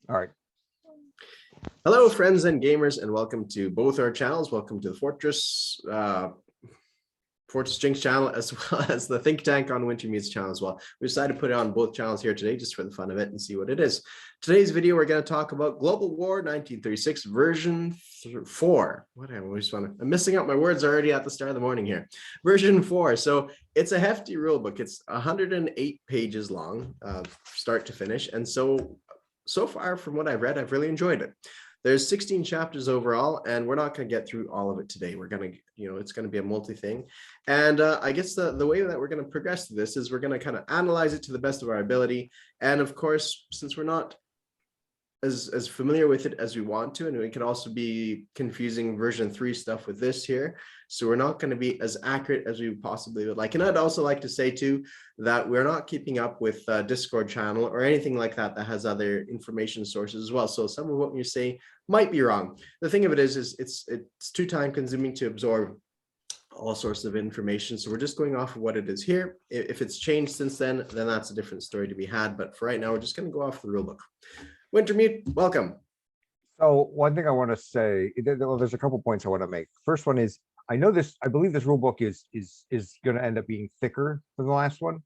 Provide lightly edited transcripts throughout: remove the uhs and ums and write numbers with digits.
All right. Hello, friends and gamers, and welcome to both our channels. Welcome to the Fortress Jinx channel, as well as the Think Tank on Winter Mut's channel as well. We decided to put it on both channels here today just for the fun of it and see what it is. Today's video, we're going to talk about Global War 1936 version 4. I'm missing out my words already at the start of the morning here. Version 4. So it's a hefty rulebook. It's 108 pages long, start to finish. And so far from what I've read, I've really enjoyed it. There's 16 chapters overall, and we're not going to get through all of it today. We're going to, it's going to be a multi-thing. And I guess the way that we're going to progress through this is we're going to kind of analyze it to the best of our ability. And of course, since we're not as familiar with it as we want to, and we can also be confusing version 3 stuff with this here, so we're not going to be as accurate as we possibly would like. And I'd also like to say too that we're not keeping up with Discord channel or anything like that that has other information sources as well, so some of what you say might be wrong. The thing of it is it's too time consuming to absorb all sorts of information, so we're just going off of what it is here. If it's changed since then that's a different story to be had, but for right now we're just going to go off the rule book. Wintermute, welcome. So one thing I want to say, well, there's a couple points I want to make. First one is, I believe this rule book is going to end up being thicker than the last one,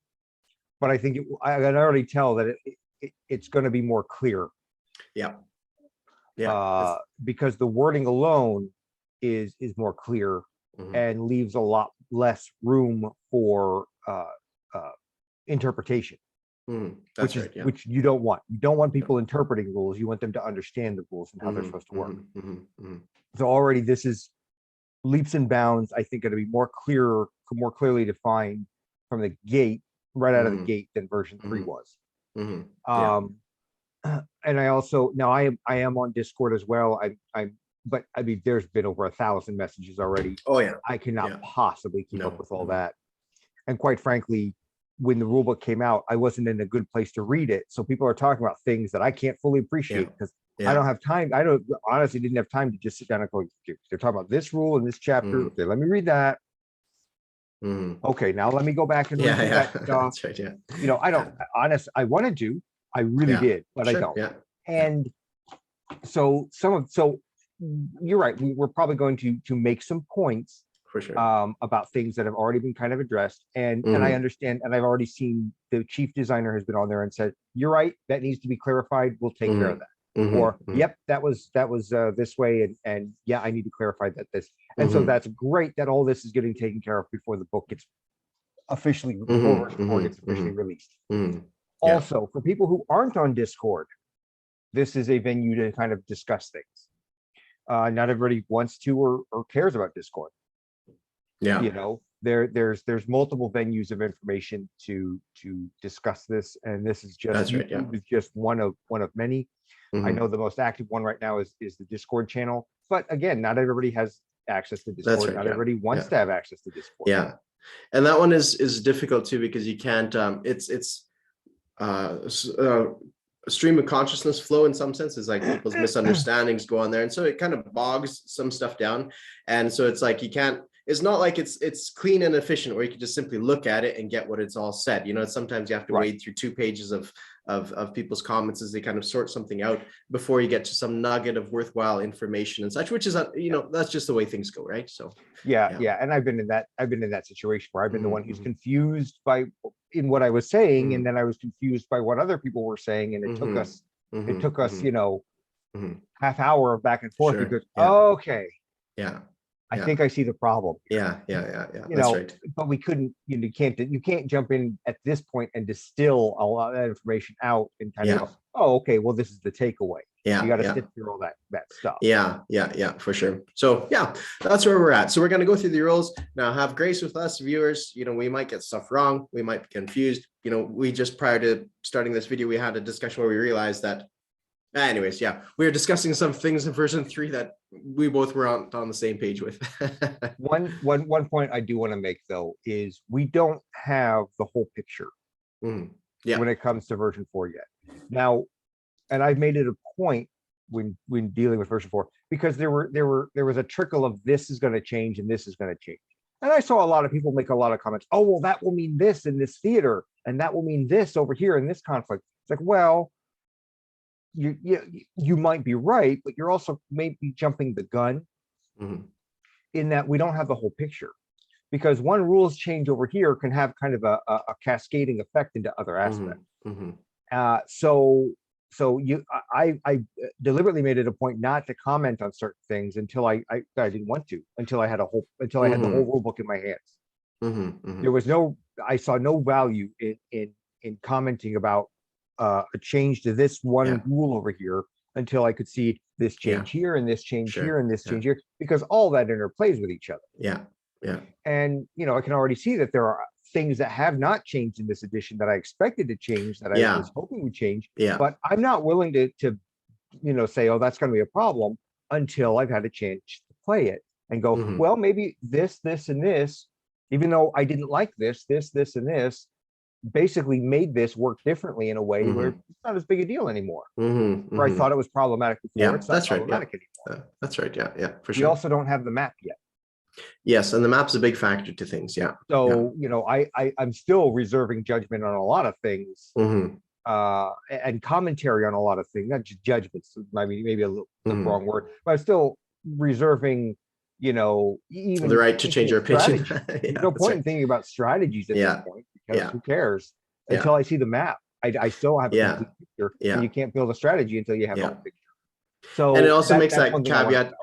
but I think I can already tell that it's going to be more clear. Yeah. Because the wording alone is more clear and leaves a lot less room for interpretation. That's right, yeah. Which you don't want. You don't want people interpreting rules. You want them to understand the rules and how they're supposed to work. So already this is leaps and bounds, I think, going to be more clearly defined from the gate, right out of the gate, than version 3 was. And I also, now I am on Discord as well. But I mean, there's been over 1,000 messages already. Oh yeah. I cannot possibly keep up with all that. And quite frankly, when the rulebook came out, I wasn't in a good place to read it. So people are talking about things that I can't fully appreciate because I don't have time. I honestly didn't have time to just sit down and go, they're talking about this rule in this chapter. Okay, let me read that. Okay, now let me go back and read that stuff. That's right, yeah. I wanted to, I really did, but I don't. And so you're right. We're probably going to make some points for sure about things that have already been kind of addressed, and I understand, and I've already seen the chief designer has been on there and said, you're right, that needs to be clarified, we'll take care of that. Or yep, that was this way, and yeah, I need to clarify that this, and so that's great that all this is getting taken care of before the book gets officially released. Also, for people who aren't on Discord, this is a venue to kind of discuss things. Not everybody wants to or cares about Discord. There's multiple venues of information to discuss this, and this is just just one of many. I know the most active one right now is the Discord channel, but again, not everybody has access to Discord. Not everybody wants to have access to Discord. Yeah, and that one is difficult too, because you can't. It's a stream of consciousness flow in some senses, like people's misunderstandings go on there, and so it kind of bogs some stuff down, and so it's like you can't. It's not like it's clean and efficient where you can just simply look at it and get what it's all said. Sometimes you have to wade through 2 pages of people's comments as they kind of sort something out before you get to some nugget of worthwhile information and such, which is that's just the way things go, right? So yeah. And I've been in that situation where I've been the one who's confused in what I was saying, and then I was confused by what other people were saying, and it took us half hour of back and forth because okay, I think I see the problem. Yeah. That's right. But we couldn't. You can't jump in at this point and distill a lot of that information out and kind of go, oh, okay, well, this is the takeaway. You got to sit through all that stuff. Yeah, for sure. So that's where we're at. So we're going to go through the rules now. Have grace with us, viewers. We might get stuff wrong. We might be confused. We just, prior to starting this video, we had a discussion where we realized that. Anyways, we were discussing some things in version 3 that we both were on the same page with. one point I do want to make, though, is we don't have the whole picture when it comes to version 4 yet. Now, and I've made it a point when dealing with version 4, because there was a trickle of this is going to change and this is going to change. And I saw a lot of people make a lot of comments. Oh, well, that will mean this in this theater, and that will mean this over here in this conflict. It's like, well, you might be right, but you're also maybe jumping the gun in that we don't have the whole picture. Because one rules change over here can have kind of a cascading effect into other aspects. I deliberately made it a point not to comment on certain things until I didn't want to, until I had the whole rule book in my hands. There was I saw no value in commenting about a change to this one rule over here until I could see this change here and this change here and this change here, because all that interplays with each other. And I can already see that there are things that have not changed in this edition that I expected to change, that I was hoping would change. But I'm not willing to say, oh, that's going to be a problem until I've had a chance to play it and go, well, maybe this, and this, even though I didn't like this, and this, basically made this work differently in a way where it's not as big a deal anymore. Where I thought it was problematic before, it's not problematic anymore. That's right. Yeah, for sure. We also don't have the map yet. Yes, and the map's a big factor to things. So I'm still reserving judgment on a lot of things, and commentary on a lot of things, not just judgments. Maybe a little the wrong word, but I'm still reserving, even the right to change your opinion. No point in thinking about strategies at this point, because who cares? Until I see the map, I still have a complete picture, and you can't build a strategy until you have a picture. So, and it also makes that caveat.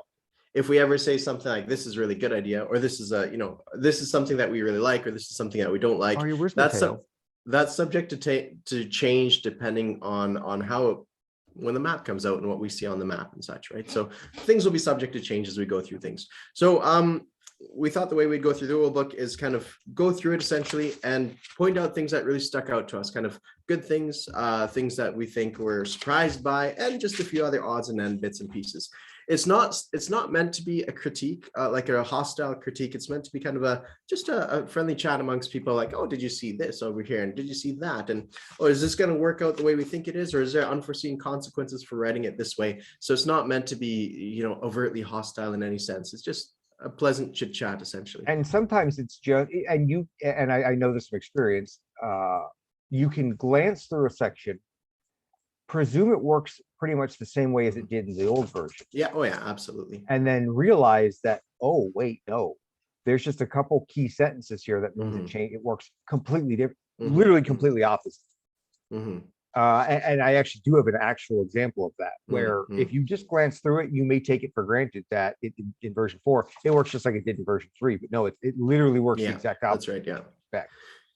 If we ever say something like this is a really good idea, or this is this is something that we really like, or this is something that we don't like, that's subject to change depending on how when the map comes out and what we see on the map and such, right? So things will be subject to change as we go through things. So we thought the way we'd go through the rule book is kind of go through it essentially and point out things that really stuck out to us, kind of good things, things that we think we're surprised by, and just a few other odds and end bits and pieces. It's not meant to be a critique, like a hostile critique. It's meant to be kind of just a friendly chat amongst people, like, oh, did you see this over here? And did you see that? And, oh, is this going to work out the way we think it is? Or is there unforeseen consequences for writing it this way? So it's not meant to be, overtly hostile in any sense. It's just a pleasant chit chat, essentially. And sometimes it's just, and I know this from experience, you can glance through a section, presume it works pretty much the same way as it did in the old version. Yeah. Oh yeah, absolutely. And then realize that, oh, wait, no, there's just a couple key sentences here that means it works completely different, literally completely opposite. And I actually do have an actual example of that, where if you just glance through it, you may take it for granted that in version 4, it works just like it did in version 3, but no, it literally works the exact opposite. That's right. Yeah.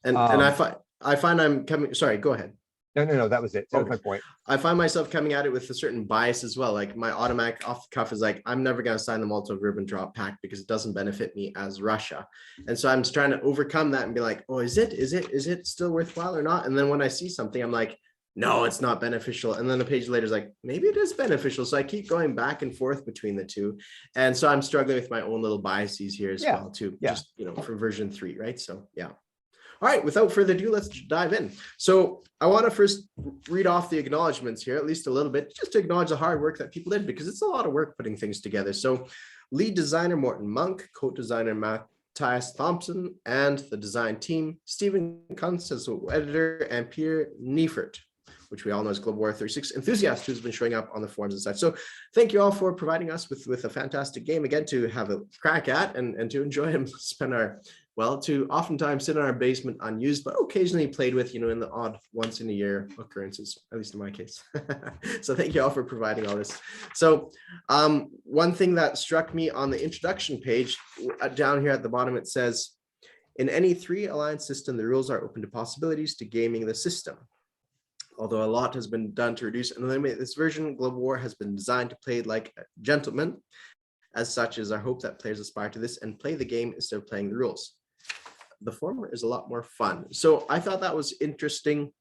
And I find I'm coming, sorry, go ahead. No, that was it. That was my point. I find myself coming at it with a certain bias as well. Like my automatic off the cuff is like, I'm never going to sign the Molotov Ribbon Drop pack because it doesn't benefit me as Russia. And so I'm just trying to overcome that and be like, oh, is it still worthwhile or not? And then when I see something, I'm like, no, it's not beneficial. And then the page later is like, maybe it is beneficial. So I keep going back and forth between the two. And so I'm struggling with my own little biases here as well too, just, from version 3, right? So, yeah. All right, without further ado, let's dive in. So I want to first read off the acknowledgements here, at least a little bit, just to acknowledge the hard work that people did, because it's a lot of work putting things together. So lead designer Morton Monk, co-designer Matthias Thompson, and the design team, Stephen Kunst as editor, and Pierre Neifert, which we all know as Global War 36 enthusiast who's been showing up on the forums and such. So thank you all for providing us with a fantastic game, again, to have a crack at and to enjoy and spend to oftentimes sit in our basement unused, but occasionally played with, in the odd once in a year occurrences, at least in my case. So thank you all for providing all this. So one thing that struck me on the introduction page down here at the bottom, it says, in any 3 alliance system, the rules are open to possibilities to gaming the system. Although a lot has been done to reduce and eliminate this version, Global War has been designed to play like a gentleman. As such, it is our hope that players aspire to this and play the game instead of playing the rules. The former is a lot more fun. So I thought that was interesting.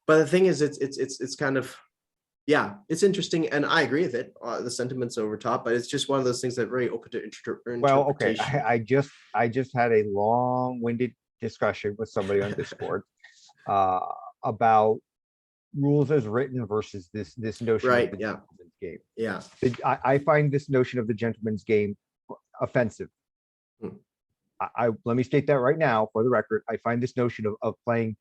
But the thing is, it's kind of, it's interesting, and I agree with it. The sentiment's over top, but it's just one of those things that very open to interpretation. Well, okay, I just had a long-winded discussion with somebody on Discord about rules as written versus this notion of the gentleman's game. Yeah, I find this notion of the gentleman's game offensive. Let me state that right now for the record. I find this notion of playing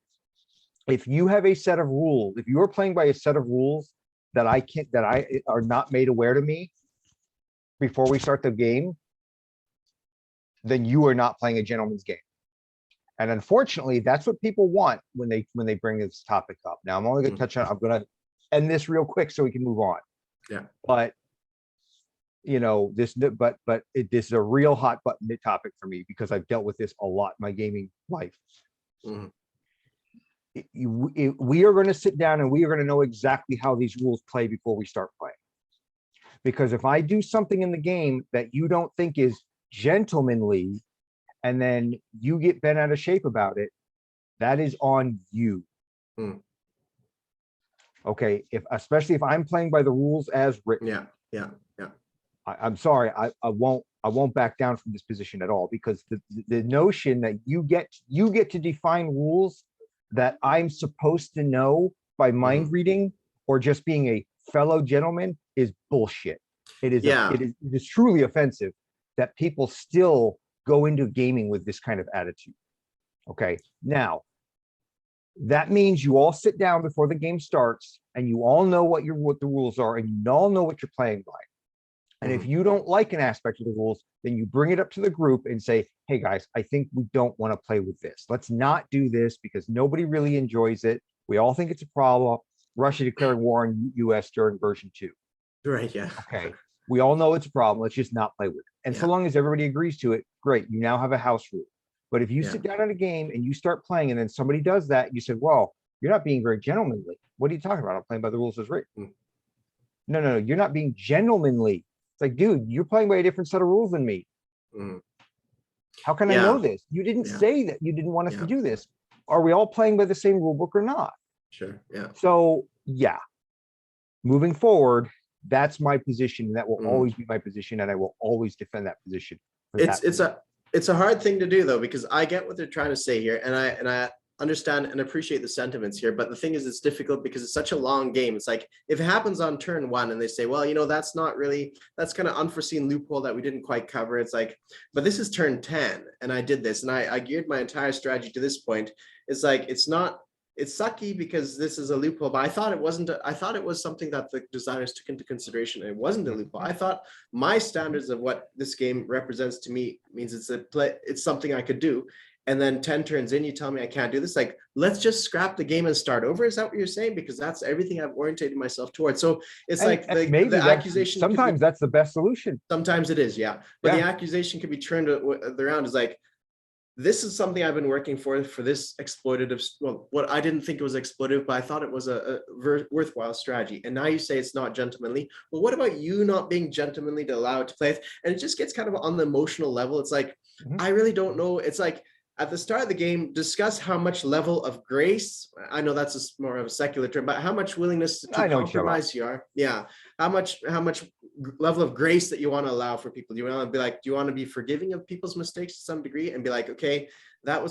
if you have a set of rules, if you are playing by a set of rules that are not made aware to me before we start the game, then you are not playing a gentleman's game. And unfortunately, that's what people want when they bring this topic up. Now, I'm only going to touch on. I'm going to end this real quick so we can move on. Yeah. But this is a real hot button topic for me because I've dealt with this a lot in my gaming life. Mm-hmm. We are going to sit down and we are going to know exactly how these rules play before we start playing. Because if I do something in the game that you don't think is gentlemanly, and then you get bent out of shape about it, that is on you. Okay, especially if I'm playing by the rules as written. Yeah. I'm sorry, I won't back down from this position at all, because the notion that you get to define rules that I'm supposed to know by mind reading or just being a fellow gentleman is bullshit. It is truly offensive that people still go into gaming with this kind of attitude. Okay, now that means you all sit down before the game starts and you all know what the rules are and you all know what you're playing by. And if you don't like an aspect of the rules, then you bring it up to the group and say, hey guys, I think we don't want to play with this. Let's not do this because nobody really enjoys it. We all think it's a problem. Russia declaring war on US during version 2. Right, yeah. Okay. We all know it's a problem. Let's just not play with it. And so long as everybody agrees to it, great. You now have a house rule. But if you sit down in a game and you start playing and then somebody does that, you said, well, you're not being very gentlemanly. What are you talking about? I'm playing by the rules as written. No, you're not being gentlemanly. It's like, dude, you're playing by a different set of rules than me. How can I know this? You didn't say that you didn't want us to do this. Are we all playing by the same rule book or not? Sure, yeah. So, moving forward, that's my position, and that will always be my position, and I will always defend that position. It's a hard thing to do though, because I get what they're trying to say here, and I understand and appreciate the sentiments here. But the thing is, it's difficult because it's such a long game. It's like if it happens on turn 1 and they say, well, that's kind of unforeseen loophole that we didn't quite cover. It's like, but this is turn 10 and I did this and I geared my entire strategy to this point. It's like, it's sucky because this is a loophole, but I thought it wasn't. I thought it was something that the designers took into consideration. And it wasn't a loophole. I thought my standards of what this game represents to me means it's something I could do. And then 10 turns in, you tell me I can't do this. Like, let's just scrap the game and start over. Is that what you're saying? Because that's everything I've orientated myself towards. So it's like the accusation. Sometimes that's the best solution. Sometimes it is, yeah. But the accusation could be turned around as like, this is something I've been working for this exploitative, well, what I didn't think it was exploitative, but I thought it was a worthwhile strategy. And now you say it's not gentlemanly. Well, what about you not being gentlemanly to allow it to play? And it just gets kind of on the emotional level. It's like, I really don't know. It's like, at the start of the game, discuss how much level of grace, I know that's more of a secular term, but how much willingness to compromise you are. Yeah. How much level of grace that you want to allow for people. Do you want to be like, do you want to be forgiving of people's mistakes to some degree and be like, okay, that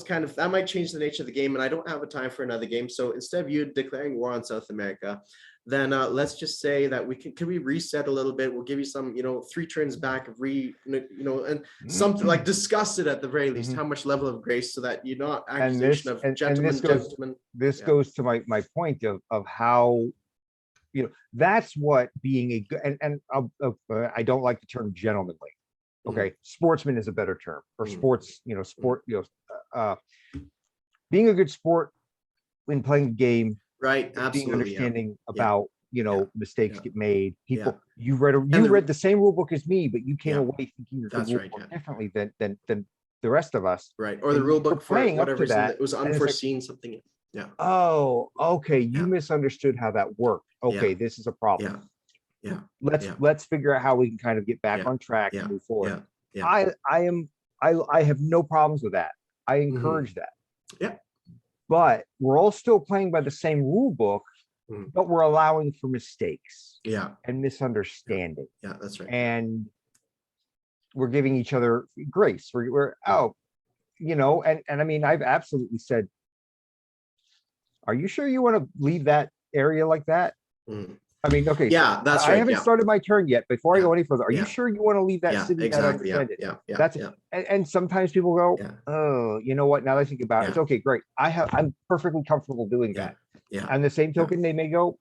might change the nature of the game and I don't have a time for another game. So instead of you declaring war on South America, then let's just say that can we reset a little bit? We'll give you some, 3 turns back of and something like discuss it at the very least, how much level of grace so that you're not accusation of gentlemen. This goes to my point of how, that's what being a good, and I don't like the term gentlemanly. Okay. Sportsman is a better term, or sports, being a good sport when playing a game. Right, absolutely. Being understanding about mistakes get made. People, you read the same rule book as me, but you came away thinking the rule book differently than the rest of us. Right, or the rule book for whatever reason that was unforeseen, like, something. Yeah. Oh, okay. You misunderstood how that worked. Okay, this is a problem. Yeah. Let's figure out how we can kind of get back on track and move forward. I have no problems with that. I encourage that. Yeah. But we're all still playing by the same rule book, but we're allowing for mistakes and misunderstanding. Yeah, that's right. And we're giving each other grace. And I mean, I've absolutely said, are you sure you want to leave that area like that? I mean, okay. Yeah, that's I right. haven't Yeah. started my turn yet. Before I go any further, are you Yeah. sure you want to leave that Yeah, city that exactly. Yeah. undefended? Yeah. Yeah. That's Yeah. and sometimes people go, Yeah. oh, you know what? Now that I think about it, it's Yeah. okay, great. I'm perfectly comfortable doing Yeah. that. Yeah. On the same Yeah. token, they may go,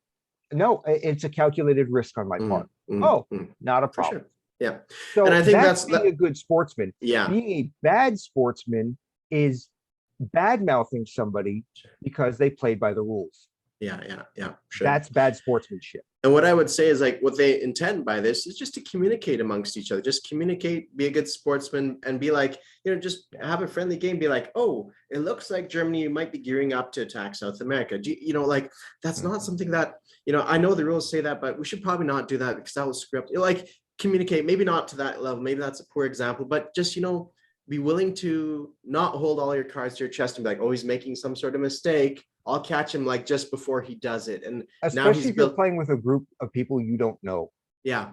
no, it's a calculated risk on my part. Oh, not a For problem. sure. Yeah. And So I think that's that's being a good sportsman. yeah. Being a bad sportsman is bad mouthing somebody because they played by the rules. Yeah. Yeah. Yeah. Sure. That's bad sportsmanship. And what I would say is like what they intend by this is just to communicate amongst each other, just communicate, be a good sportsman and be like, just have a friendly game, be like, oh, it looks like Germany might be gearing up to attack South America. Like that's not something that, I know the rules say that, but we should probably not do that because that will screw up. Like communicate, maybe not to that level, maybe that's a poor example, but just, be willing to not hold all your cards to your chest and be like, oh, he's making some sort of mistake. I'll catch him like just before he does it. And especially now he's if you're playing with a group of people you don't know. Yeah.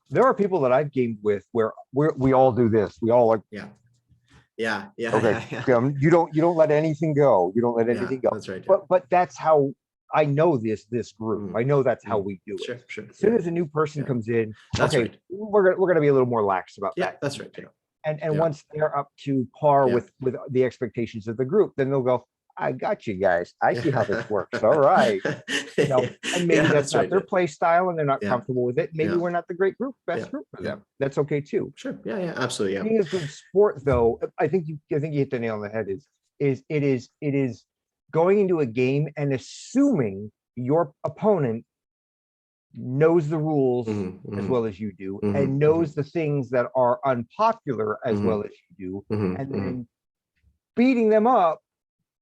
There are people that I've gamed with where we all do this. We all like, Yeah. Okay. Yeah. You don't let anything go. You don't let anything go. That's right. Yeah. But that's how I know this group. I know that's how we do it. Sure. As soon as a new person comes in, that's okay, right. we're gonna be a little more lax about that. That's right. Yeah. And once they're up to par with the expectations of the group, then they'll go, I got you guys. I see how this works. All right. And maybe that's not their play style and they're not comfortable with it. Maybe we're not the best group for them. That's okay too. Sure. Yeah, absolutely. Yeah. Being a good sport though, I think you hit the nail on the head it is going into a game and assuming your opponent knows the rules as well as you do and knows the things that are unpopular as well as you do, and then beating them up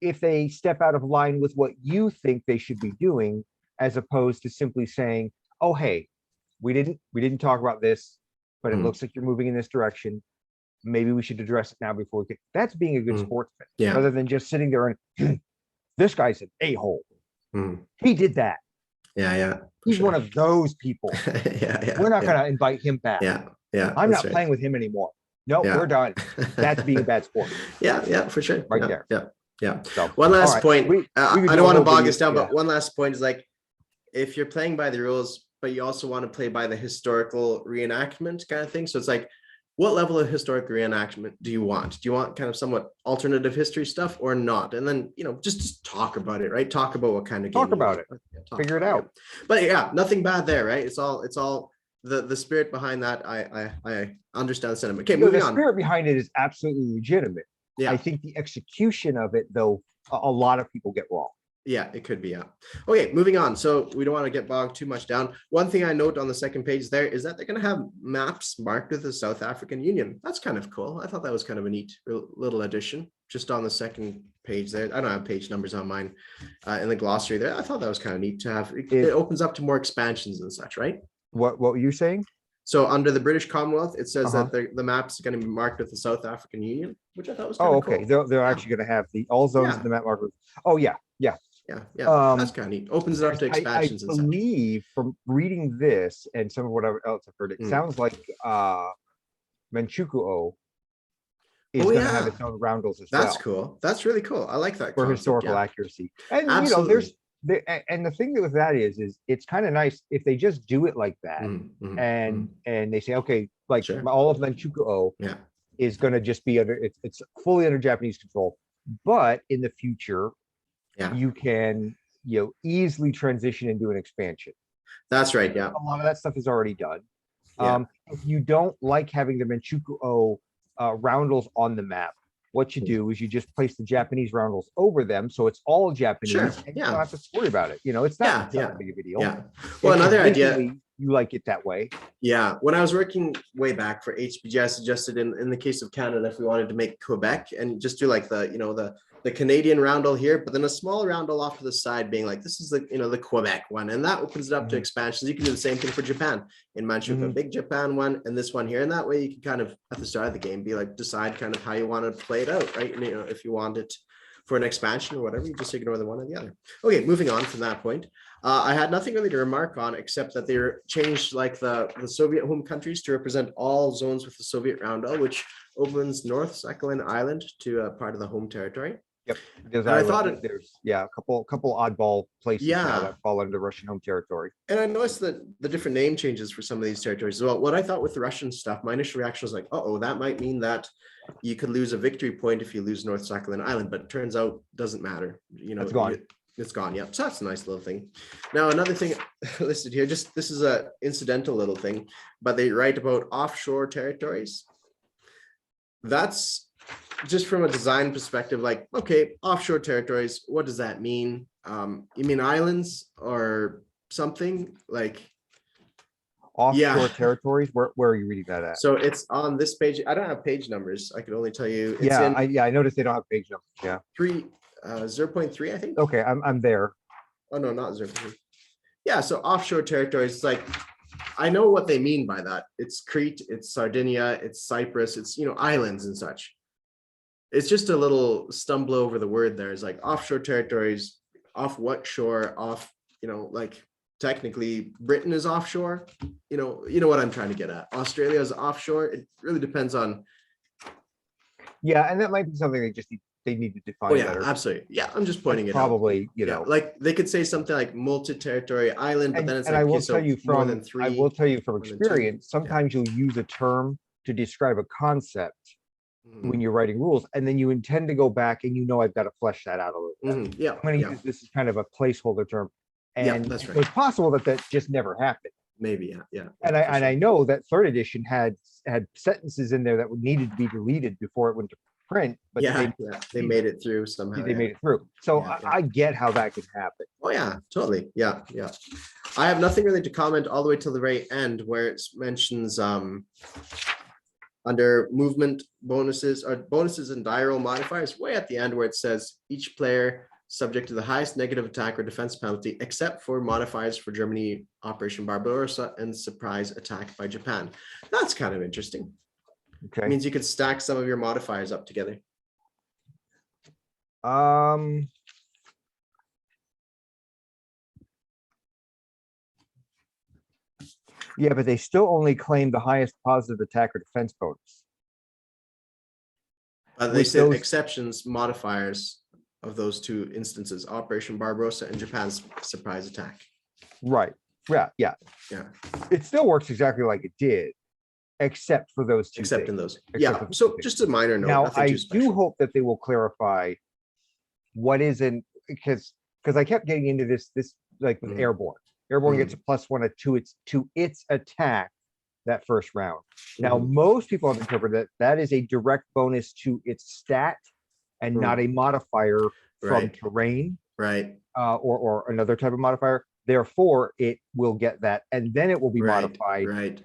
if they step out of line with what you think they should be doing, as opposed to simply saying, oh, hey, we didn't talk about this, but it looks like you're moving in this direction. Maybe we should address it now before we get. That's being a good sportsman, rather than just sitting there and this guy's an a-hole. He did that. Yeah. He's one of those people. We're not going to invite him back. Yeah. I'm not playing with him anymore. No, we're done. That's being a bad sport. Yeah, for sure. Right there. Yeah. So, one last point. I don't want to bog us down, but one last point is like, if you're playing by the rules, but you also want to play by the historical reenactment kind of thing. So it's like, what level of historic reenactment do you want? Do you want kind of somewhat alternative history stuff or not? And then, just talk about it, right? Talk about what kind of game. Talk about it. Figure it out. But yeah, nothing bad there, right? It's all the spirit behind that. I understand the sentiment. Okay, moving on. The spirit behind it is absolutely legitimate. Yeah. I think the execution of it, though, a lot of people get wrong. Yeah, it could be. Yeah. Okay, moving on. So we don't want to get bogged too much down. One thing I note on the second page there is that they're going to have maps marked with the South African Union. That's kind of cool. I thought that was kind of a neat little addition just on the second page there. I don't have page numbers on mine in the glossary there. I thought that was kind of neat to have. It opens up to more expansions and such, right? What were you saying? So under the British Commonwealth, it says that the map's going to be marked with the South African Union, which I thought was kind of okay. cool. They're actually going to have all zones in the map marked with. Oh yeah. That's kind of neat. Opens it up to expansions. I believe from reading this and some of what else I've heard, it sounds like Manchukuo is going to have its own roundels as well. That's cool. That's really cool. I like that for historical accuracy. And absolutely. And the thing with that is it's kind of nice if they just do it like that, and they say, okay, like all of Manchukuo is going to just be under it's fully under Japanese control, but in the future. You can, easily transition into an expansion. That's right. Yeah. A lot of that stuff is already done. If you don't like having the Manchukuo roundels on the map, what you do is you just place the Japanese roundels over them, so it's all Japanese. And you don't have to worry about it. It's not that big of a deal. Yeah. Well, another idea. You like it that way. Yeah. When I was working way back for HBG, I suggested in the case of Canada, if we wanted to make Quebec and just do like the Canadian roundel here, but then a small roundel off to the side being like, this is the Quebec one. And that opens it up to expansions. You can do the same thing for Japan in Manchukuo, a big Japan one, and this one here. And that way you can kind of, at the start of the game, be like, decide kind of how you want to play it out, right? And, if you want it for an expansion or whatever, you just ignore the one or the other. Okay, moving on from that point. I had nothing really to remark on except that they changed like the Soviet home countries to represent all zones with the Soviet roundel, which opens North Sakhalin Island to a part of the home territory. Yep. There's And I thought there's a couple oddball places now that fall under Russian home territory. And I noticed that the different name changes for some of these territories as well. What I thought with the Russian stuff, my initial reaction was like, oh, that might mean that you could lose a victory point if you lose North Sakhalin Island, but it turns out doesn't matter. You know, it's gone. It's gone. Yeah. So that's a nice little thing. Now, another thing listed here, just this is a incidental little thing, but they write about offshore territories. That's just from a design perspective, like, okay, offshore territories, what does that mean? You mean islands or something like offshore territories? Where are you reading that at? So it's on this page. I don't have page numbers. I could only tell you. It's I noticed they don't have page numbers. Yeah. 0.3, I think. Okay, I'm there. Oh no, not 0.3. Yeah, so offshore territories, it's like, I know what they mean by that. It's Crete, it's Sardinia, it's Cyprus, it's, you know, islands and such. It's just a little stumble over the word there. It's like offshore territories, off what shore, off, you know, like technically Britain is offshore. You know what I'm trying to get at. Australia is offshore. It really depends on. Yeah, and that might be something they need to define better. Absolutely. Yeah, I'm just pointing it probably, out. You know, like they could say something like multi-territory island, but then it's like, I will tell you from experience, sometimes you'll use a term to describe a concept when you're writing rules, and then you intend to go back and I've got to flesh that out a little bit. Yeah. I'm going to use this as kind of a placeholder term. And that's right. It's possible that just never happened. Maybe, yeah. And I know that third edition had sentences in there that needed to be deleted before it went to print, but they made it through somehow. They made it through. So I get how that could happen. Oh yeah, totally. Yeah. I have nothing really to comment all the way till the very end where it mentions under movement bonuses or bonuses and die roll modifiers, way at the end where it says each player subject to the highest negative attack or defense penalty, except for modifiers for Germany, Operation Barbarossa, and surprise attack by Japan. That's kind of interesting. Okay. It means you could stack some of your modifiers up together. Yeah, but they still only claim the highest positive attack or defense bonus. They said exceptions, modifiers of those two instances, Operation Barbarossa and Japan's surprise attack. Right. Yeah. It still works exactly like it did, except for those two. Except in those. Yeah. So just a minor note. Now, I do hope that they will clarify what isn't, because I kept getting into this like with airborne. Airborne gets a +1 to its attack that first round. Now, most people have interpreted that is a direct bonus to its stat and not a modifier from terrain, or another type of modifier. Therefore, it will get that, and then it will be modified.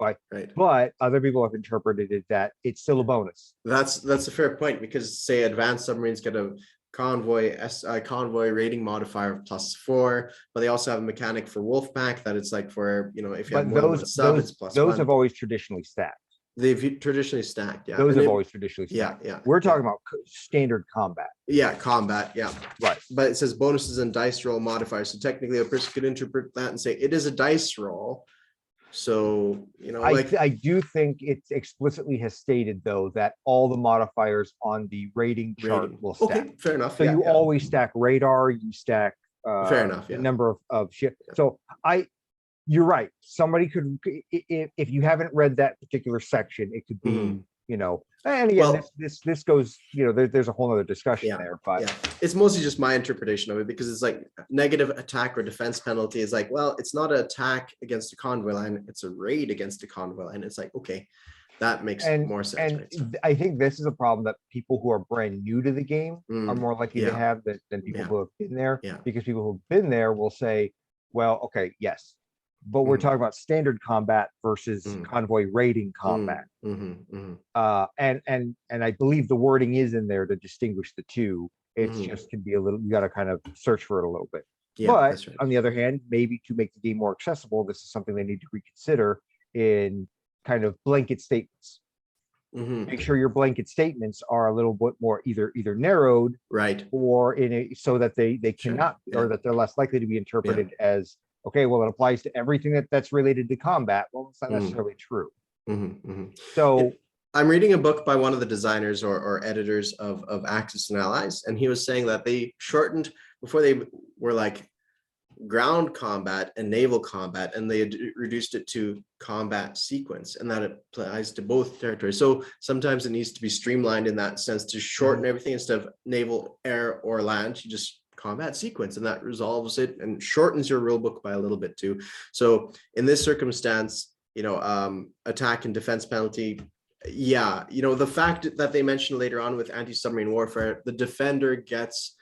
But other people have interpreted it that it's still a bonus. That's a fair point, because say advanced submarines get a convoy rating modifier of +4, but they also have a mechanic for Wolfpack that it's like for, if you have more than one sub, it's +1. Those have always traditionally stacked. They've traditionally stacked, Those have always traditionally stacked. Yeah. We're talking about standard combat. Yeah, combat, Right. But it says bonuses and dice roll modifiers. So technically a person could interpret that and say it is a dice roll. So, I do think it explicitly has stated though that all the modifiers on the rating chart will stack. Okay, fair enough. So you always stack radar, you stack fair enough, the number of shit. So you're right. Somebody could, if you haven't read that particular section, it could be, and again, this goes, there's a whole other discussion there, but it's mostly just my interpretation of it, because it's like negative attack or defense penalty is like, well, it's not an attack against a convoy line, it's a raid against a convoy line. It's like, okay, that makes more sense. And I think this is a problem that people who are brand new to the game are more likely to have than people who have been there, because people who've been there will say, well, okay, yes, but we're talking about standard combat versus convoy raiding combat. And I believe the wording is in there to distinguish the two. It's just can be a little, you got to kind of search for it a little bit. But on the other hand, maybe to make the game more accessible, this is something they need to reconsider in kind of blanket statements. Make sure your blanket statements are a little bit more either narrowed, or so that they cannot, or that they're less likely to be interpreted as, okay, well, it applies to everything that's related to combat. Well, it's not necessarily true. So I'm reading a book by one of the designers or editors of Axis and Allies, and he was saying that they shortened before they were like ground combat and naval combat, and they reduced it to combat sequence, and that applies to both territories. So sometimes it needs to be streamlined in that sense to shorten everything. Instead of naval, air, or land, you just combat sequence, and that resolves it and shortens your rule book by a little bit too. So in this circumstance, attack and defense penalty, the fact that they mentioned later on with anti-submarine warfare, the defender gets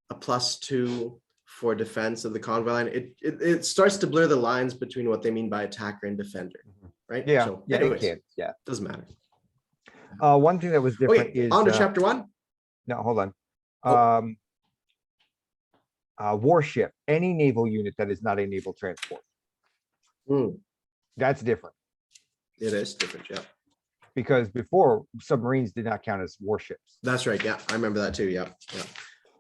a +2 for defense of the convoy line. It starts to blur the lines between what they mean by attacker and defender, right? Yeah, So yeah, anyways, it can. Yeah, doesn't matter. one thing that was different is on to chapter 1. No, hold on. Warship, any naval unit that is not a naval transport. That's different. It is different, yeah. Because before, submarines did not count as warships. That's right. Yeah, I remember that too. Yeah.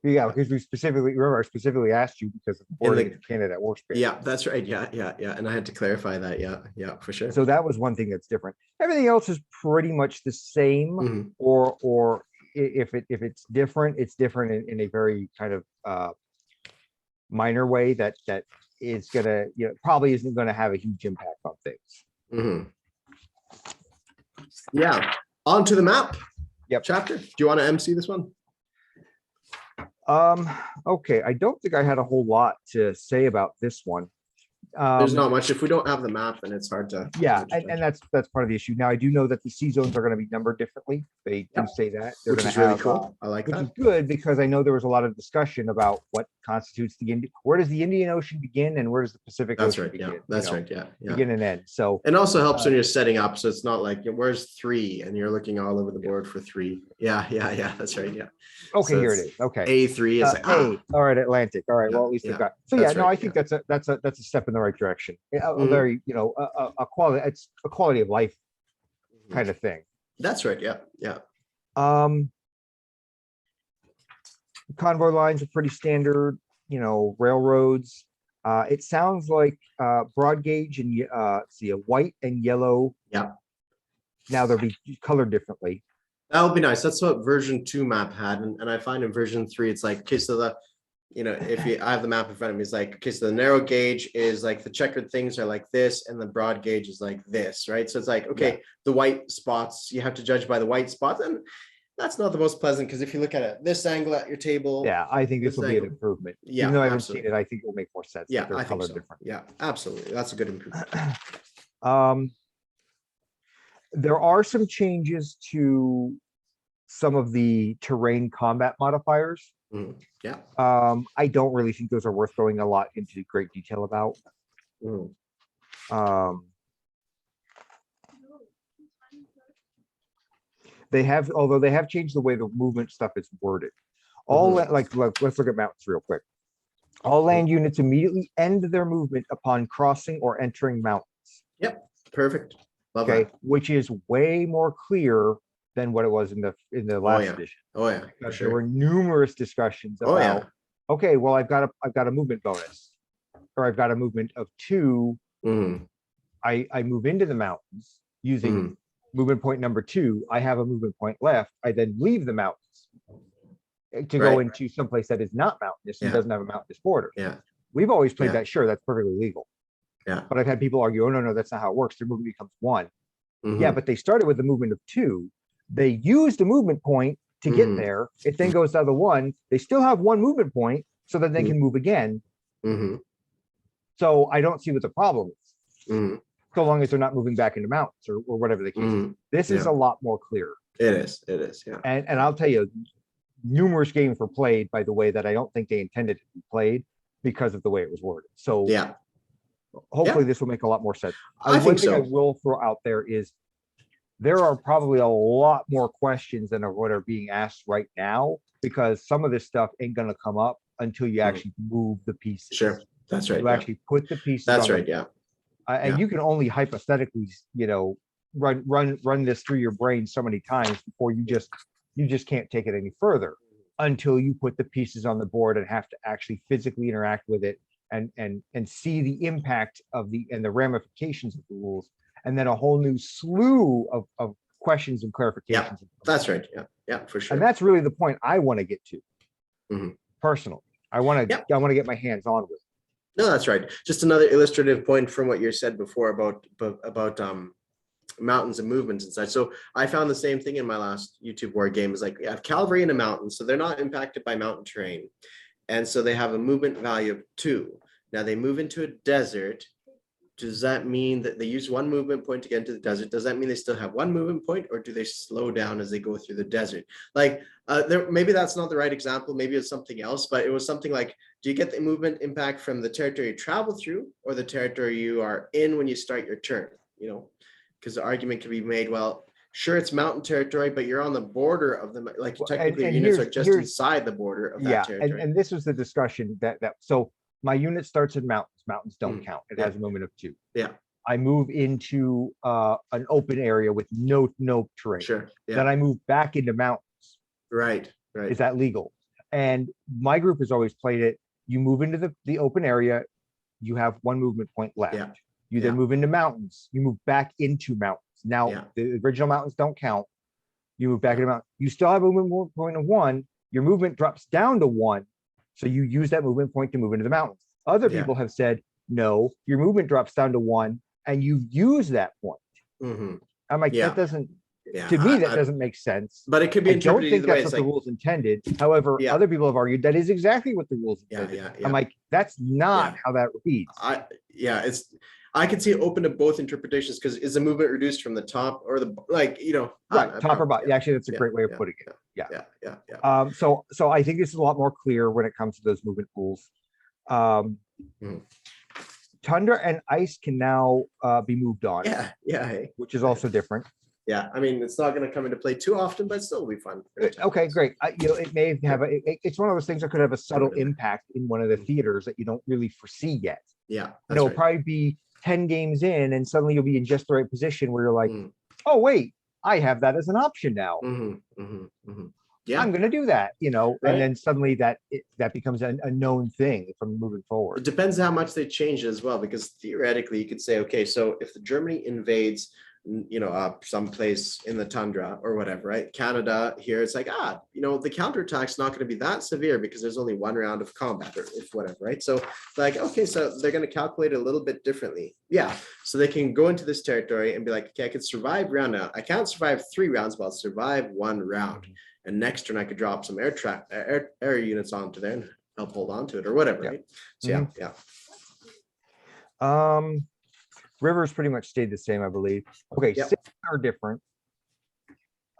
Yeah, because I specifically asked you because of the boarding of Canada at Warship. Yeah, that's right. Yeah. And I had to clarify that. Yeah, for sure. So that was one thing that's different. Everything else is pretty much the same, or if it's different, it's different in a very kind of minor way that is gonna, probably isn't gonna have a huge impact on things. Yeah. On to the map. Yep. Chapter. Do you want to MC this one? Okay, I don't think I had a whole lot to say about this one. There's not much. If we don't have the map, then it's hard to. Yeah, and that's part of the issue. Now I do know that the sea zones are going to be numbered differently. They do say that they're Which going is to really have, cool. I like which that. is good because I know there was a lot of discussion about what constitutes the Indian. Where does the Indian Ocean begin, and where does the Pacific That's Ocean right. begin? Yeah, that's right. Yeah. Begin and end. So it also helps when you're setting up, so it's not like where's 3 and you're looking all over the board for 3. Yeah. That's right. Yeah. Okay, So here it is. Okay. A3 is like, A. All right, Atlantic. All right. Well, at least yeah, I've got. So that's yeah, no, right, I think that's a step in the right direction. A very, a quality. It's a quality of life kind of thing. That's right. Yeah. Convoy lines are pretty standard. Railroads. It sounds like broad gauge and a white and yellow. Yeah. Now they'll be colored differently. That would be nice. That's what version 2 map had, and I find in version 3, it's like, okay, so I have the map in front of me, it's like, okay, so the narrow gauge is like the checkered things are like this, and the broad gauge is like this, right? So it's like, okay, the white spots, you have to judge by the white spots, and that's not the most pleasant, because if you look at it this angle at your table, I think this will be an improvement. Yeah, even though I haven't seen it, I think it will make more sense. Yeah, they're I think colored so. different. Yeah, absolutely, that's a good improvement. There are some changes to some of the terrain combat modifiers. Yeah. I don't really think those are worth going a lot into great detail about. Although they have changed the way the movement stuff is worded. Let's look at mountains real quick. All land units immediately end their movement upon crossing or entering mountains. Yep, perfect. Love that. Which is way more clear than what it was in the last edition. For sure. There were numerous discussions about, okay, well, I've got a movement bonus, or I've got a movement of 2. I move into the mountains using movement point number 2. I have a movement point left. I then leave the mountains to go into someplace that is not mountainous and doesn't have a mountainous border. Yeah. We've always played that. Sure, that's perfectly legal. Yeah. But I've had people argue, oh, no, that's not how it works. Their movement becomes 1. Yeah, but they started with the movement of 2. They used a movement point to get there. It then goes to the 1. They still have 1 movement point so that they can move again. So I don't see what the problem is. So long as they're not moving back into mountains or whatever the case is. This is a lot more clear. It is. Yeah. And I'll tell you, numerous games were played by the way that I don't think they intended to be played because of the way it was worded. So hopefully this will make a lot more sense. I think so. I will throw out there is there are probably a lot more questions than what are being asked right now, because some of this stuff ain't going to come up until you actually move the pieces. Sure. That's right. You actually put the pieces. That's right. Yeah. And you can only hypothetically, run this through your brain so many times before you just can't take it any further until you put the pieces on the board and have to actually physically interact with it and see the impact of the ramifications of the rules, and then a whole new slew questions and clarifications. That's right. Yeah, for sure. And that's really the point I want to get to. Personally, I want to get my hands on with. No, that's right. Just another illustrative point from what you said before about mountains and movements and such. So I found the same thing in my last YouTube war game. Is like, you have cavalry in a mountain, so they're not impacted by mountain terrain, and so they have a movement value of 2. Now they move into a desert. Does that mean that they use 1 movement point to get into the desert? Does that mean they still have 1 movement point, or do they slow down as they go through the desert? Like, maybe that's not the right example. Maybe it's something else, but it was something like, do you get the movement impact from the territory you travel through or the territory you are in when you start your turn? You know, because the argument can be made, well, sure, it's mountain territory, but you're on the border of the, like, technically your units are just inside the border of that territory. And this was the discussion so my unit starts in mountains. Mountains don't count. It has a movement of 2. Yeah. I move into an open area with no terrain. Sure. Yeah. Then I move back into mountains. Right. Is that legal? And my group has always played it. You move into the open area, you have 1 movement point left. Yeah. You then move into mountains. You move back into mountains. Now the original mountains don't count. You move back into mountains. You still have a movement point of 1. Your movement drops down to 1. So you use that movement point to move into the mountains. Other people have said, no, your movement drops down to 1 and you use that point. I'm like, that doesn't, to me, that doesn't make sense. But it could be interpreted I don't think that's what the rules intended. However, other people have argued that is exactly what the rules intended. I'm like, that's not how that reads. I can see it open to both interpretations, because is the movement reduced from the top or the, like, you know, top or bottom? Actually, that's a great way of putting it. So I think this is a lot more clear when it comes to those movement rules. Tundra and ice can now be moved on. Which is also different. I mean, it's not going to come into play too often, but still will be fun. Okay, great. It may have it's one of those things that could have a subtle impact in one of the theaters that you don't really foresee yet. It'll probably be 10 games in, and suddenly you'll be in just the right position where you're like, oh wait, I have that as an option now. I'm going to do that, you know, and then suddenly that becomes a known thing from moving forward. It depends how much they change as well, because theoretically you could say, okay, so if the Germany invades, you know, someplace in the tundra or whatever, right? Canada here, it's like, you know, the counterattack's not going to be that severe because there's only 1 round of combat, or if whatever, right? So like, okay, so they're going to calculate it a little bit differently. So they can go into this territory and be like, okay, I could survive round out. I can't survive 3 rounds, but I'll survive 1 round. And next turn I could drop some air units onto there and help hold on to it or whatever, right? So Rivers pretty much stayed the same, I believe. Okay, cities are different.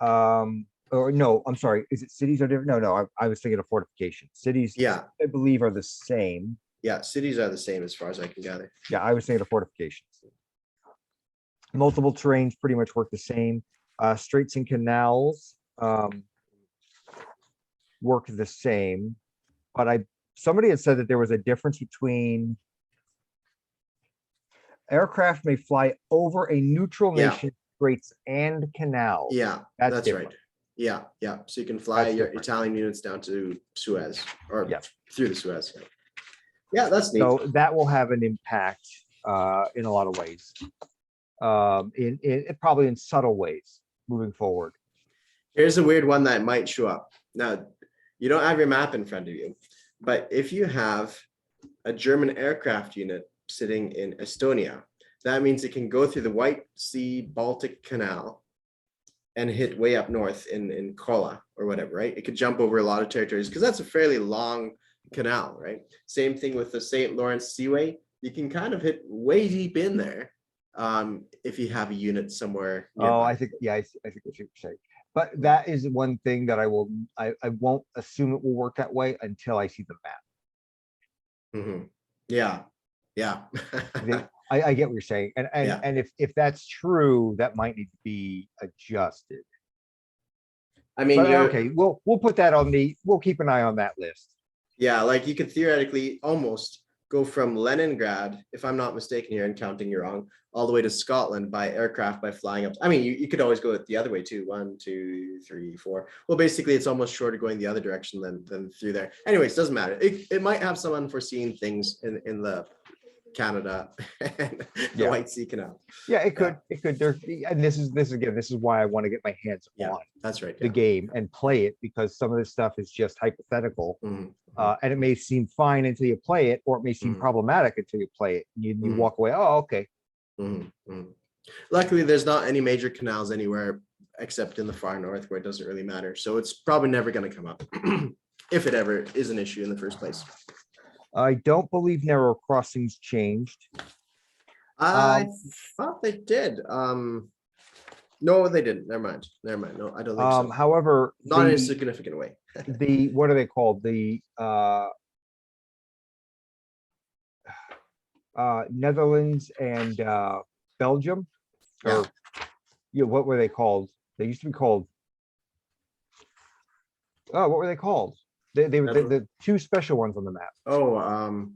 Or no, I'm sorry. Is it cities are different? No, I was thinking of fortifications. Cities, I believe, are the same. Cities are the same as far as I can gather. I was thinking of fortifications. Multiple terrains pretty much work the same. Straits and canals work the same, but somebody had said that there was a difference between aircraft may fly over a neutral nation, straits and canals. That's different. Right. So you can fly your Italian units down to Suez or through the Suez. That's neat. So that will have an impact in a lot of ways. In probably in subtle ways moving forward. Here's a weird one that might show up. Now, you don't have your map in front of you, but if you have a German aircraft unit sitting in Estonia, that means it can go through the White Sea Baltic Canal and hit way up north in Kola or whatever, right? It could jump over a lot of territories because that's a fairly long canal, right? Same thing with the St. Lawrence Seaway. You can kind of hit way deep in there if you have a unit somewhere nearby. I think I think what you're saying. But that is one thing that I won't assume it will work that way until I see the map. I get what you're saying, and if that's true, that might need to be adjusted. I mean, okay, we'll put that on we'll keep an eye on that list. Like you could theoretically almost go from Leningrad, if I'm not mistaken here and counting you wrong, all the way to Scotland by aircraft by flying up. I mean, you could always go the other way too. 1, 2, 3, 4. Well, basically, it's almost shorter going the other direction than through there. Anyways, doesn't matter. It might have some unforeseen things in the Canada and the Yeah. White Sea Canal. Yeah, it could. It could. There, and this is again. This is why I want to get my hands Yeah, on that's right. the game and play it, because some of this stuff is just hypothetical, Mhm, and it may seem fine until you play it, or it may seem mhm, problematic until you play it. You mhm, walk away. Oh, okay. mhm, mhm. Luckily, there's not any major canals anywhere except in the far north where it doesn't really matter. So it's probably never going to come up if it ever is an issue in the first place. I don't believe narrow crossings changed. I thought they did. No, they didn't. Never mind. Never mind. No, I don't think so. However, Not in a significant way. the what are they called? The Netherlands and Belgium, or what were they called? They used to be called. Oh, what were they called? They were the two special ones on the map. Oh,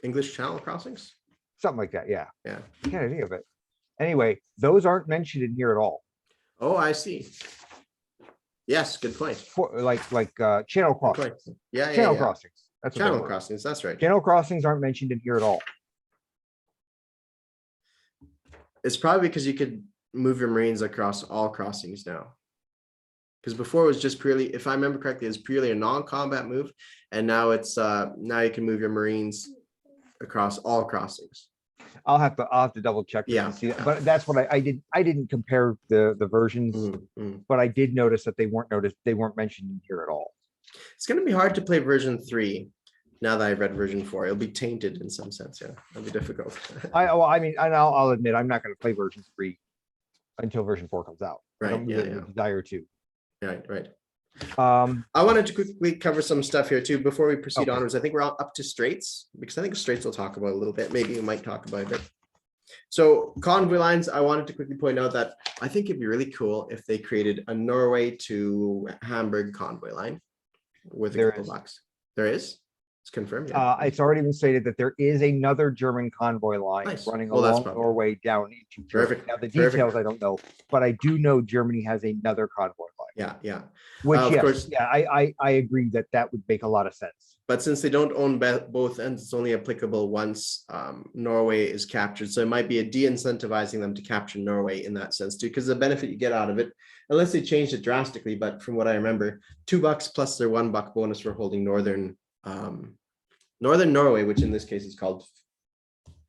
English Channel crossings. Something like that. Yeah. Yeah. I can't think of it. Anyway, those aren't mentioned in here at all. Oh, I see. Yes, good point. Like channel crossings. Yeah, channel crossings. That's channel crossings. That's right. Channel crossings aren't mentioned in here at all. It's probably because you could move your Marines across all crossings now. Because before it was just purely, if I remember correctly, it's purely a non-combat move, and now it's now you can move your Marines across all crossings. I'll have to double check. Yeah, to see that. But that's what I did. I didn't compare the versions, but I did notice that they weren't mentioned in here at all. It's going to be hard to play version 3 now that I've read version 4. It'll be tainted in some sense. Yeah, it'll be difficult. I mean, and I'll admit I'm not going to play version 3 until version 4 comes out. Right. I don't really have a desire to. Right. I wanted to quickly cover some stuff here too before we proceed onwards. I think we're up to Straits, because I think Straits we'll talk about a little bit. Maybe we might talk about it. So convoy lines, I wanted to quickly point out that I think it'd be really cool if they created a Norway to Hamburg convoy line with a couple bucks. There is? It's confirmed. Yeah. It's already been stated that there is another German convoy line running along Norway down into Germany. Now the details I don't know, but I do know Germany has another convoy line. Yeah. Which of course, I agree that would make a lot of sense. But since they don't own both ends, it's only applicable once Norway is captured. So it might be a de-incentivizing them to capture Norway in that sense too, because the benefit you get out of it, unless they changed it drastically, but from what I remember, $2 plus their $1 bonus for holding northern Norway, which in this case is called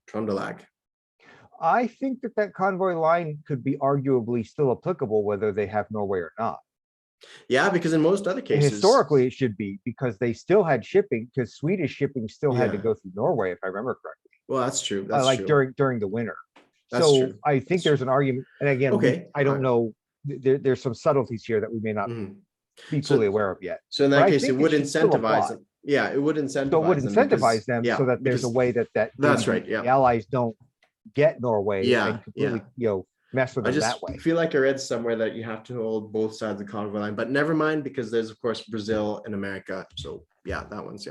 Trondelag. I think that convoy line could be arguably still applicable whether they have Norway or not. Yeah, because in most other cases, historically it should be, because they still had shipping, because Swedish shipping still had to go through Norway, if I remember correctly. Well, that's true. That's like true. during the winter. That's so true. I think there's an argument, and again, I don't know. There's some subtleties here that we may not be fully aware of yet. So in that case, it would incentivize them. Yeah, it would incentivize. So it would incentivize them so that there's a way that that's right. Yeah, the Allies don't get Norway. Yeah, and completely, mess with them that way. I feel like I read somewhere that you have to hold both sides of the convoy line, but never mind, because there's of course Brazil and America. So yeah, that one's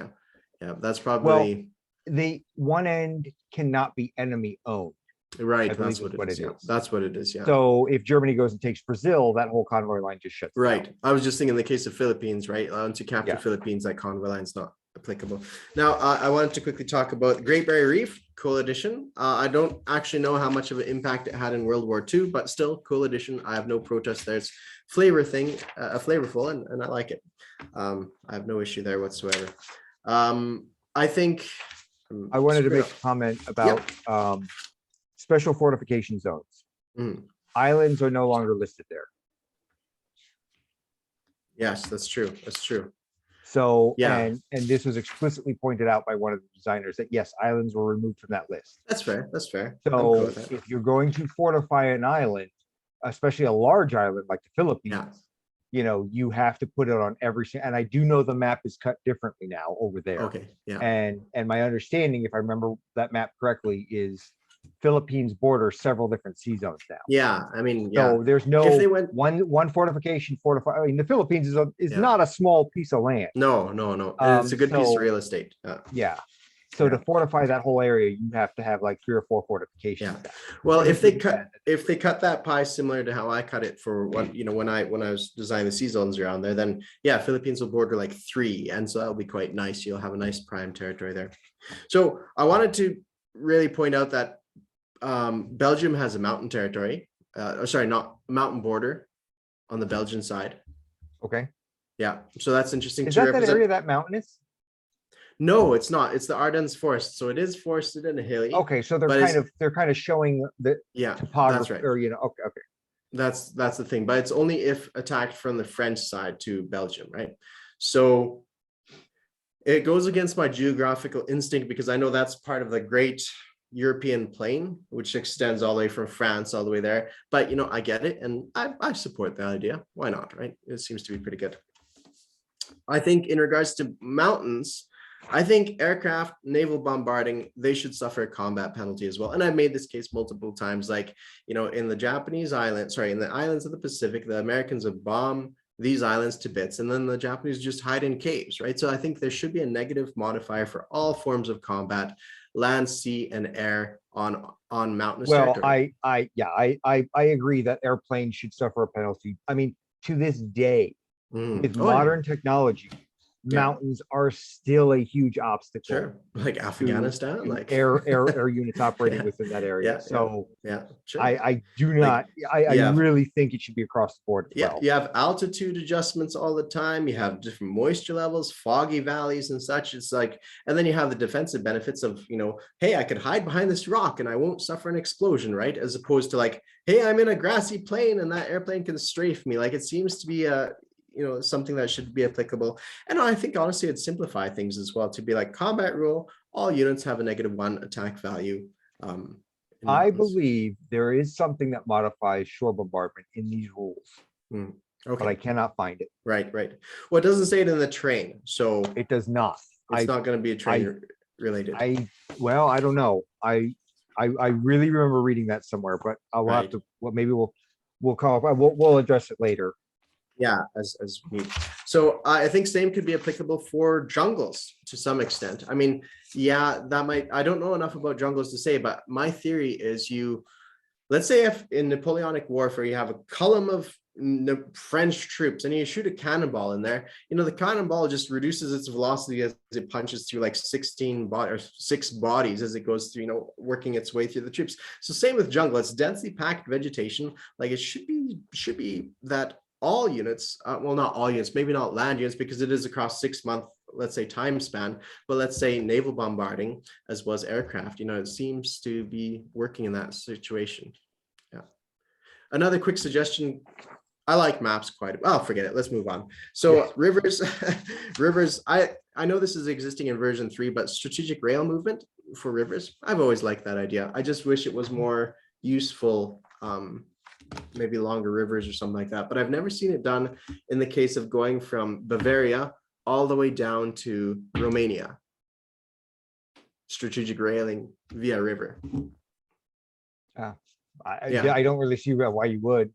that's probably the one end cannot be enemy owned. Right, that's what it is. That's what it is. Yeah. So if Germany goes and takes Brazil, that whole convoy line just shuts down. I was just thinking in the case of Philippines, right? To capture Philippines, that convoy line is not applicable. Now, I wanted to quickly talk about Great Barrier Reef, cool addition. I don't actually know how much of an impact it had in World War II, but still cool addition. I have no protest there. It's flavorful, and I like it. I have no issue there whatsoever. I think I wanted to make a comment about special fortification zones. Islands are no longer listed there. Yes, that's true. That's true. So, and this was explicitly pointed out by one of the designers that yes, islands were removed from that list. That's fair. That's fair. So if you're going to fortify an island, especially a large island like the Philippines, you have to put it on every, and I do know the map is cut differently now over there. Okay. Yeah. And my understanding, if I remember that map correctly, is Philippines border several different sea zones now. Yeah, I mean, so there's no one fortification fortified. I mean, the Philippines is not a small piece of land. No. It's a good piece of real estate. So to fortify that whole area, you have to have like 3 or 4 fortifications. Well, if they cut that pie similar to how I cut it for what when I was designing the sea zones around there, then Philippines will border like 3, and so that'll be quite nice. You'll have a nice prime territory there. So I wanted to really point out that Belgium has a mountain territory. Sorry, not mountain border on the Belgian side. Okay. Yeah, so that's interesting Is to that represent. area that mountainous? No, it's not. It's the Ardennes forest, so it is forested and hilly. Okay, so they're kind of showing the topography, that's right. or okay. That's the thing, but it's only if attacked from the French side to Belgium, right? So it goes against my geographical instinct because I know that's part of the great European plain, which extends all the way from France all the way there. But I get it, and I support the idea. Why not, right? It seems to be pretty good. I think in regards to mountains, I think aircraft, naval bombarding, they should suffer a combat penalty as well. And I've made this case multiple times, like, in the Japanese islands, in the islands of the Pacific, the Americans have bombed these islands to bits, and then the Japanese just hide in caves, right? So I think there should be a negative modifier for all forms of combat, land, sea, and air on mountainous territory. I agree that airplanes should suffer a penalty. I mean, to this day, with modern technology, mountains are still a huge obstacle. Sure, like Afghanistan, like air units operating within that area. Sure. I do not. I really think it should be across the board. You have altitude adjustments all the time. You have different moisture levels, foggy valleys, and such. It's like, and then you have the defensive benefits of, hey, I could hide behind this rock and I won't suffer an explosion, right? As opposed to like, hey, I'm in a grassy plain and that airplane can strafe me. Like, it seems to be a something that should be applicable. And I think honestly it'd simplify things as well to be like combat rule, all units have a -1 attack value. I believe there is something that modifies shore bombardment in these rules. Okay. But I cannot find it. Right. Well, it doesn't say it in the train, so it does not. It's not going to be a train related. I don't know. I really remember reading that somewhere, but I'll have to. Well, maybe we'll call. We'll address it later. Yeah, as we. So I think same could be applicable for jungles to some extent. I mean, that might. I don't know enough about jungles to say, but my theory is let's say if in Napoleonic warfare you have a column of French troops and you shoot a cannonball in there, the cannonball just reduces its velocity as it punches through like 6 bodies as it goes through, working its way through the troops. So same with jungle, it's densely packed vegetation. Like it should be that all units, well, not all units, maybe not land units, because it is across 6-month, let's say, time span, but let's say naval bombarding as well as aircraft, it seems to be working in that situation. Yeah. Another quick suggestion. I like maps quite well. Forget it. Let's move on. So rivers, I know this is existing in version 3, but strategic rail movement for rivers, I've always liked that idea. I just wish it was more useful, maybe longer rivers or something like that, but I've never seen it done in the case of going from Bavaria all the way down to Romania. Strategic railing via river. I don't really see why you would.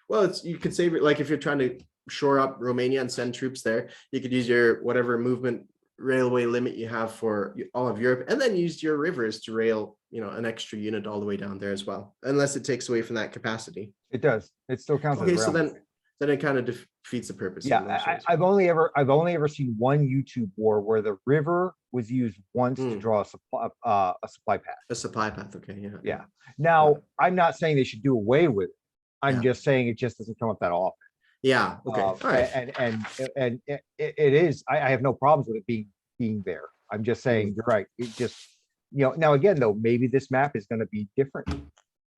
Well, you could save it, like if you're trying to shore up Romania and send troops there, you could use your whatever movement railway limit you have for all of Europe, and then use your rivers to rail, an extra unit all the way down there as well, unless it takes away from that capacity. It does. It still counts. Okay, so then it kind of defeats the purpose. Yeah, I've only ever seen one YouTube war where the river was used once to draw a supply path. A supply path. Okay. Yeah. Now, I'm not saying they should do away with it. I'm just saying it just doesn't come up that often. Yeah. Okay. All right. And it is. I have no problems with it being there. I'm just saying you're right. It just now again though, maybe this map is going to be different,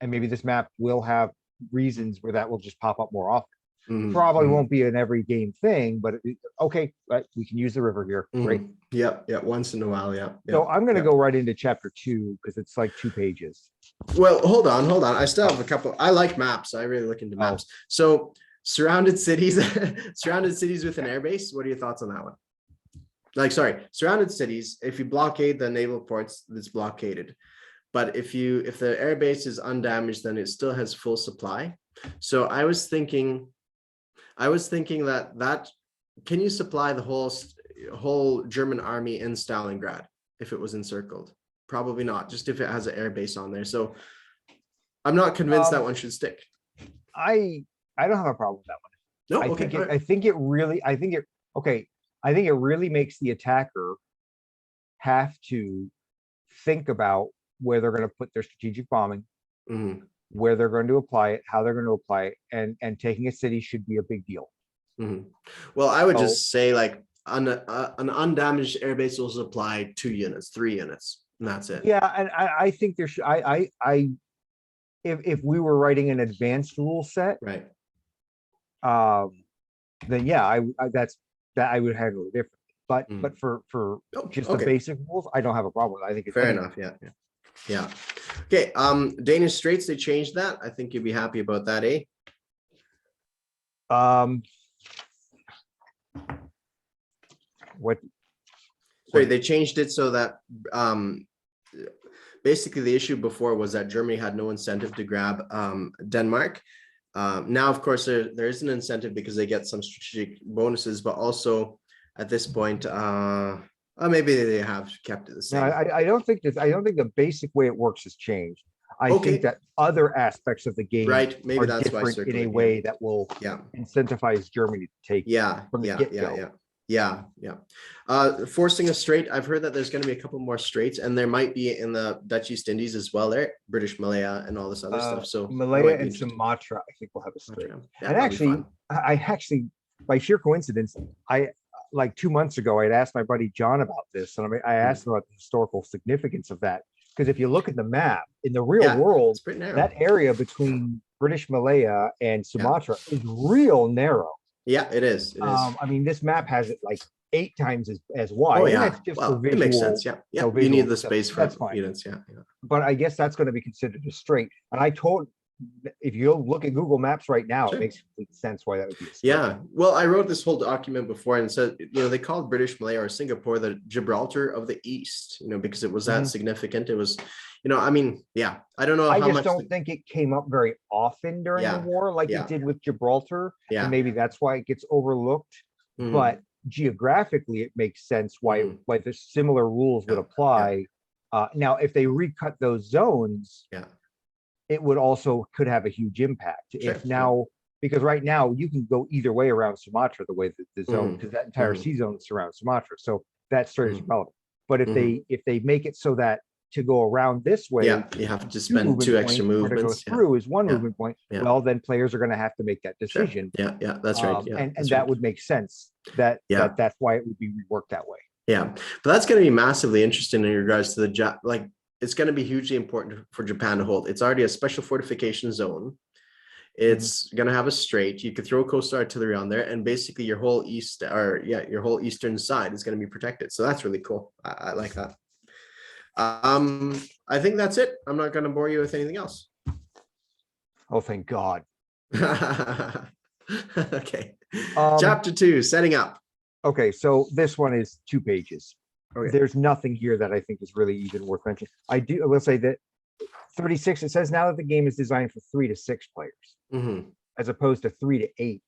and maybe this map will have reasons where that will just pop up more often. Probably won't be an every game thing, but okay, right, we can use the river here. Great. Yeah. Once in a while. Yeah. So I'm going to go right into chapter 2 because it's like 2 pages. Well, hold on. I still have a couple. I like maps. I really look into maps. So surrounded cities, with an airbase. What are your thoughts on that one? Surrounded cities. If you blockade the naval ports, it's blockaded. But if the airbase is undamaged, then it still has full supply. So I was thinking that can you supply the whole German army in Stalingrad if it was encircled? Probably not, just if it has an airbase on there. So I'm not convinced that one should stick. I don't have a problem with that one. No, I think it really makes the attacker have to think about where they're going to put their strategic bombing, Mhm. where they're going to apply it, how they're going to apply it, and taking a city should be a big deal. Mhm. Well, I would So- just say like an undamaged airbase will supply 2 units, 3 units, and that's it. Yeah, and I think there should if we were writing an advanced rule set, Right. then yeah, that's that I would handle it differently. But Mm. but for Oh, just okay. the basic rules, I don't have a problem with it. I think it's Fair enough. Yeah. Yeah. Yeah. Okay. Danish Straits, they changed that. I think you'd be happy about that, eh? What? Sorry, they changed it so that basically the issue before was that Germany had no incentive to grab Denmark. Now, of course, there is an incentive because they get some strategic bonuses, but also at this point, maybe they have kept it the No, same. I don't think this. I don't think the basic way it works has changed. I Okay. think that other aspects of the game Right, maybe are that's why I different in circled a it, way that will Yeah. incentivize Germany to take Yeah. from the Yeah. get-go. Yeah. Yeah. Yeah. Forcing a strait. I've heard that there's going to be a couple more straits, and there might be in the Dutch East Indies as well. There, British Malaya and all this other stuff. So that Malaya might be and interesting. Sumatra, I think, will have a strait. Yeah, And that'll be actually, fun. I actually, by sheer coincidence, I like 2 months ago, I'd asked my buddy John about this, and I asked him about the historical significance of that. Because if you look at the map in the real world, it's pretty narrow. that area between British Malaya and Sumatra is real narrow. Yeah, it is. It is. I mean, this map has it like 8 times as wide. Oh and yeah, that's just well, for visual. it makes sense. Yeah, yeah. no You need visual the stuff. space for That's fine. units. Yeah, yeah. But I guess that's going to be considered a straight. And I told, if you look at Google Maps right now, Sure. it makes complete sense why that would be a straight. Yeah. Well, I wrote this whole document before and said, they called British Malaya or Singapore the Gibraltar of the East, because it was that significant. It was, I mean, yeah, I don't know I how just much. don't think it came up very often during the Yeah, war like yeah. it did with Gibraltar. Yeah. And maybe that's why it gets overlooked. Mhm. But geographically, it makes sense why the similar rules would Yeah, apply. Now, if they recut those zones, Yeah. it would also could have a huge impact. Sure, If now, because right now you can go either way around Sumatra, the way that the zone, because that entire sea zone surrounds Sumatra. So that straight is relevant. But if they make it so that to go around this way, Yeah, you have to spend 2 extra or to go movements. through is one Yeah. movement point. Yeah. Well, then players are going to have to make that Sure. decision. Yeah, yeah, that's right. Yeah, and that's that right. would make sense. That's why it would be reworked that way. Yeah, but that's going to be massively interesting in regards to the it's going to be hugely important for Japan to hold. It's already a special fortification zone. It's going to have a strait. You could throw coastal artillery on there, and basically your whole your whole eastern side is going to be protected. So that's really cool. I like that. I think that's it. I'm not going to bore you with anything else. Oh, thank God. Okay. Chapter 2, setting up. Okay, so this one is 2 pages. Okay. There's nothing here that I think is really even worth mentioning. I will say that 36, it says now that the game is designed for 3 to 6 players, as opposed to 3 to 8.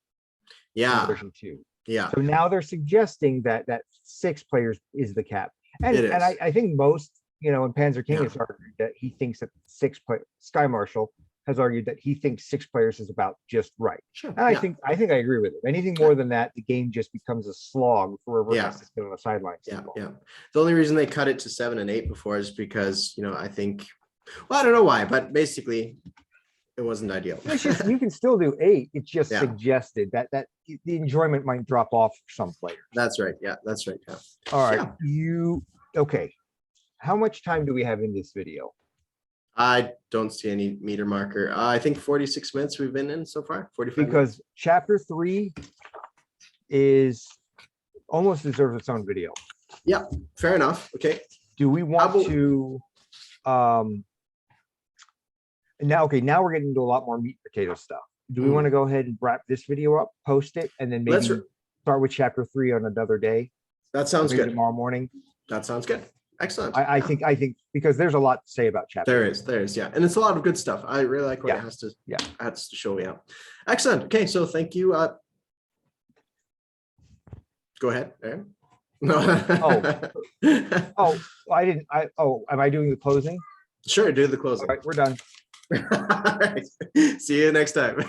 Yeah. Version 2. Yeah. So now they're suggesting that 6 players is the cap. And I think most, and Panzer King has argued that he thinks that 6 player Sky Marshal has argued that he thinks 6 players is about just right. Sure. And I think I agree with it. Anything more than that, the game just becomes a slog for whoever has to sit on the sidelines. Yeah, yeah. The only reason they cut it to 7 and 8 before is because, I think, well, I don't know why, but basically it wasn't ideal. It's just, you can still do 8. It's just suggested that the enjoyment might drop off for some players. That's right. Yeah, that's right. Yeah. All right. Okay. How much time do we have in this video? I don't see any meter marker. I think 46 minutes we've been in so far. 45 because minutes. chapter 3 is almost deserves its own video. Yeah, fair enough. Okay. Do we want to now we're getting into a lot more meat and potato stuff. Do we want to go ahead and wrap this video up, post it, and then maybe start with chapter 3 on another day? That sounds good. Tomorrow morning. That sounds good. Excellent. I think because there's a lot to say about chapter. There is, yeah, and it's a lot of good stuff. I really like what it has to show. Yeah, excellent. Okay, so thank you. Go ahead, Aaron. No. I didn't. Am I doing the closing? Sure, do the closing. All right, we're done. All right. See you next time.